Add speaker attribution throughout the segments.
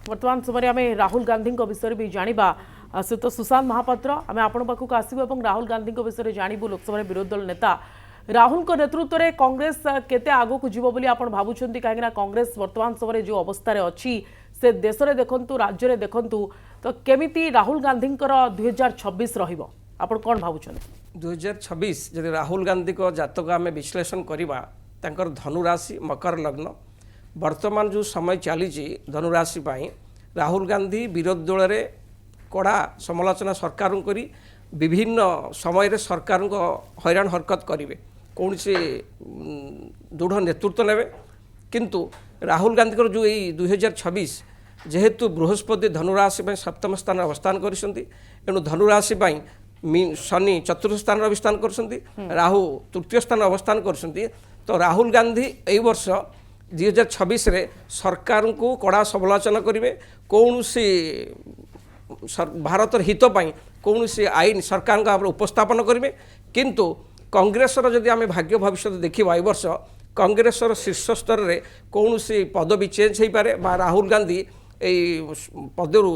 Speaker 1: वर्तमान समय आम राहुल गांधी विषय भी जाना से तो सुशांत महापात्र आम आपण पाखक आसबू और राहुल गांधी विषय जानू लोकसभा विरोधी दल नेता राहुल नेतृत्व में कांग्रेस केते आगो को जीव बोली आपण भावुछंती कहीं कांग्रेस वर्तमान समय जो अवस्था अच्छी से देश में देखंतु राज्य में देखंतु तो केमिति राहुल गांधी 2026 रहिबो आपण कोन भावुछंती
Speaker 2: 2026 जदि राहुल गांधी को जातक आम विश्लेषण करवा तांकर धनुराशि मकर लग्न वर्तमान जो समय चली धनुराशि राहुल गांधी विरोधी दल में कड़ा समालोचना सरकार करी विभिन्न समय सरकार को हैरान हरकत करेंगे कौन से दृढ़ नेतृत्व ने किंतु राहुल गांधी को जो यही 2026 जेहेतु बृहस्पति धनुराशि सप्तम स्थान अवस्थान करेणु धनुराशि शनि चतुर्थ स्थान अवस्थान कर राहु तृतीय स्थान अवस्थान कर तो राहुल गांधी यही वर्ष 2026 रे सरकार को कड़ा समालोचना करेंगे कौन सी भारत हित कौन सी आईन सरकार का उपस्थापन करेंगे किंतु कांग्रेस जदि आम भाग्य भविष्य देखा ए वर्ष कांग्रेस शीर्ष स्तर में कौन सी पदवी चेंज हो पारे राहुल गांधी पदरू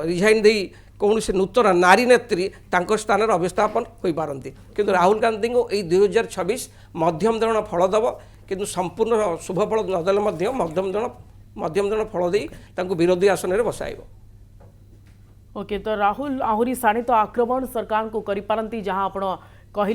Speaker 2: रिजाइन दे कौन से नूतन नारी नेत्री स्थान में अवस्थापन हो पारती किंतु राहुल गांधी को यही 2026 मध्यम धरण फल दब किंतु संपूर्ण शुभ फल नदेले मध्यम धरण फल दे विरोधी आसन में बसाइब।
Speaker 1: ओके तो राहुल आहरी शाणित आक्रमण सरकार को करि पारंती जहां आपण कहले